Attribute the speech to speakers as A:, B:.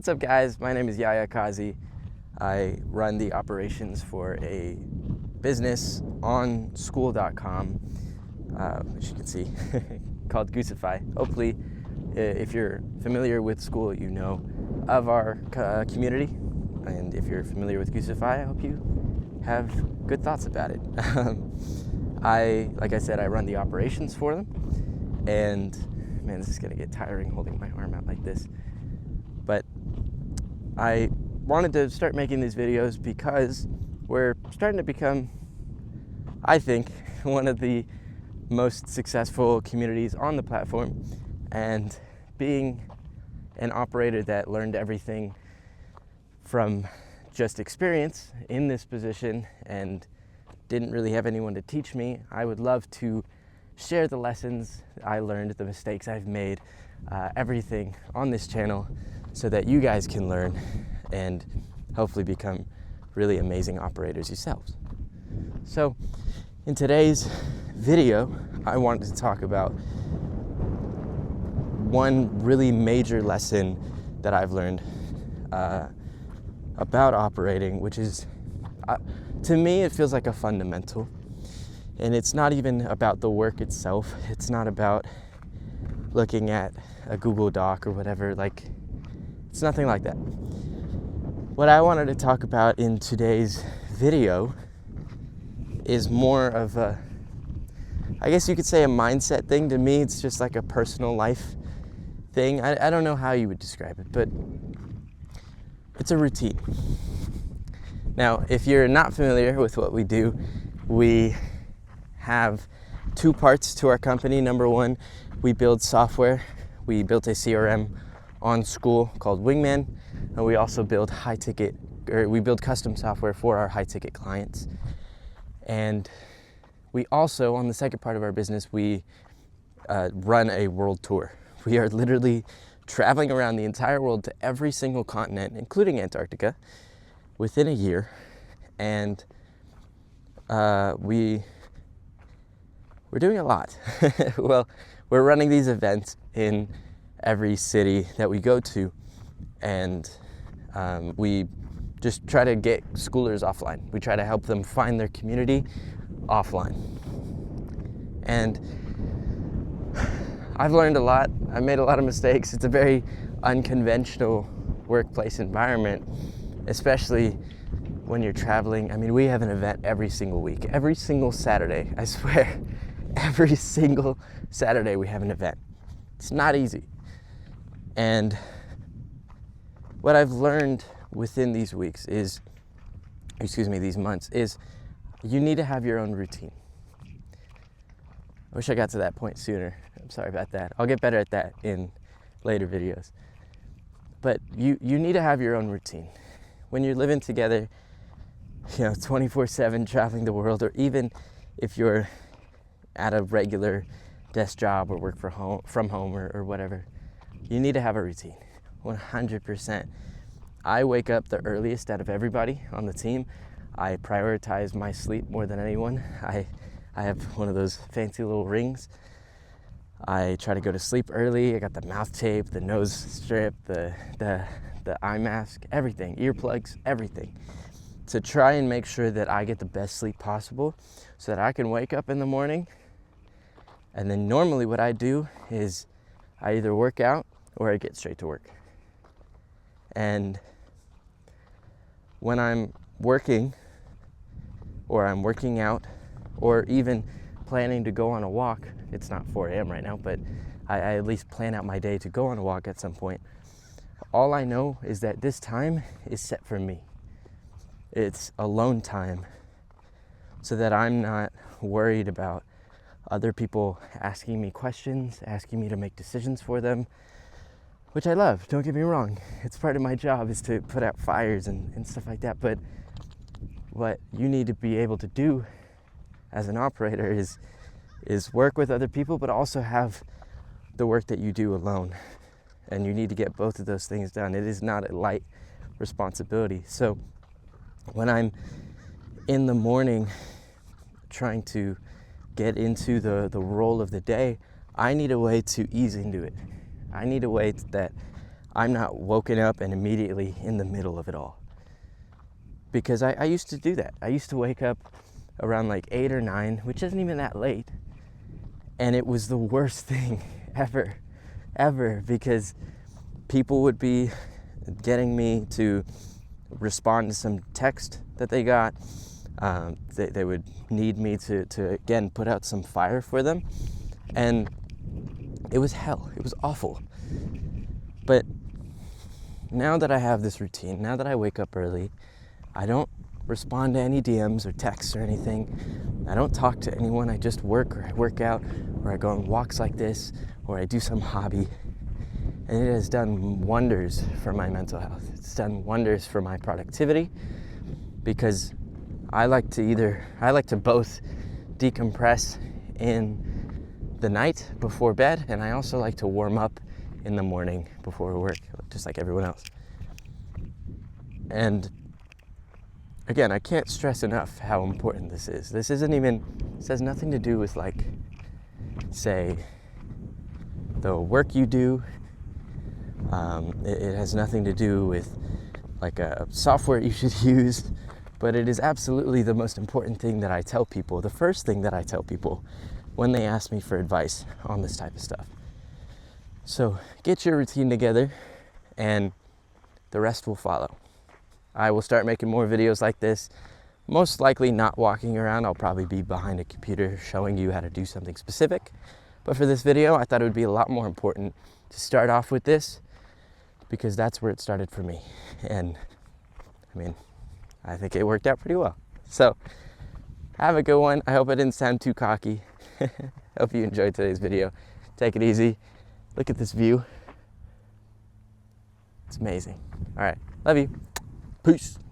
A: What's up, guys? My name is Yahya Kazi. I run the operations for a business on Skool.com, as you can see, called Goosify. Hopefully, if you're familiar with Skool, you know of our community. And if you're familiar with Goosify, I hope you have good thoughts about it. Like I said, I run the operations for them. And man, this is gonna get tiring holding my arm out like this. But I wanted to start making these videos because we're starting to become, I think, one of the most successful communities on the platform. And being an operator that learned everything from just experience in this position and didn't really have anyone to teach me, I would love to share the lessons I learned, the mistakes I've made, everything on this channel so that you guys can learn and hopefully become really amazing operators yourselves. So in today's video, I wanted to talk about one really major lesson that I've learned about operating, which is, to me, it feels like a fundamental. And it's not even about the work itself. It's not about looking at a Google Doc or whatever. Like, it's nothing like that. What I wanted to talk about in today's video is more of a, I guess you could say, a mindset thing. To me, it's just like a personal life thing. I don't know how you would describe it, but it's a routine. Now, if you're not familiar with what we do, we have two parts to our company. Number one, we build software. We built a CRM on Skool called Wingman, and we also build we build custom software for our high-ticket clients. And we also, on the second part of our business, we run a world tour. We are literally traveling around the entire world to every single continent, including Antarctica, within a year. And we're doing a lot. Well, we're running these events in every city that we go to, and we just try to get schoolers offline. We try to help them find their community offline. And I've learned a lot. I made a lot of mistakes. It's a very unconventional workplace environment, especially when you're traveling. I mean, we have an event every single week, every single Saturday, I swear. Every single Saturday we have an event. It's not easy. And what I've learned within these months is you need to have your own routine. I wish I got to that point sooner. I'm sorry about that. I'll get better at that in later videos. But you need to have your own routine. When you're living together, 24/7 traveling the world, or even if you're at a regular desk job or work from home or whatever, you need to have a routine, 100%. I wake up the earliest out of everybody on the team. I prioritize my sleep more than anyone. I have one of those fancy little rings. I try to go to sleep early. I got the mouth tape, the nose strip, the eye mask, everything, earplugs, everything, to try and make sure that I get the best sleep possible so that I can wake up in the morning. And then normally what I do is I either work out or I get straight to work. And when I'm working or I'm working out or even planning to go on a walk, it's not 4 a.m. right now, but I at least plan out my day to go on a walk at some point. All I know is that this time is set for me. It's alone time so that I'm not worried about other people asking me questions, asking me to make decisions for them, which I love, don't get me wrong. It's part of my job is to put out fires and stuff like that. But what you need to be able to do as an operator is work with other people, but also have the work that you do alone. And you need to get both of those things done. It is not a light responsibility. So when I'm in the morning trying to get into the role of the day, I need a way to ease into it. I need a way that I'm not woken up and immediately in the middle of it all. Because I used to do that. I used to wake up around like 8 or 9, which isn't even that late. And it was the worst thing ever, because people would be getting me to respond to some text that they got. They would need me to again put out some fire for them, and it was hell. It was awful. But now that I have this routine, now that I wake up early, I don't respond to any DMs or texts or anything. I don't talk to anyone. I just work, or I work out, or I go on walks like this, or I do some hobby. And it has done wonders for my mental health. It's done wonders for my productivity, because I like to both decompress in the night before bed, and I also like to warm up in the morning before work, just like everyone else. And again, I can't stress enough how important this is. This has nothing to do with, like, say, the work you do. It has nothing to do with like a software you should use, but it is absolutely the most important thing that I tell people, the first thing that I tell people when they ask me for advice on this type of stuff. So get your routine together and the rest will follow. I will start making more videos like this, most likely not walking around. I'll probably be behind a computer showing you how to do something specific. But for this video, I thought it would be a lot more important to start off with this, because that's where it started for me. And I mean, I think it worked out pretty well. So have a good one. I hope I didn't sound too cocky. Hope you enjoyed today's video. Take it easy. Look at this view. It's amazing. All right. Love you. Peace.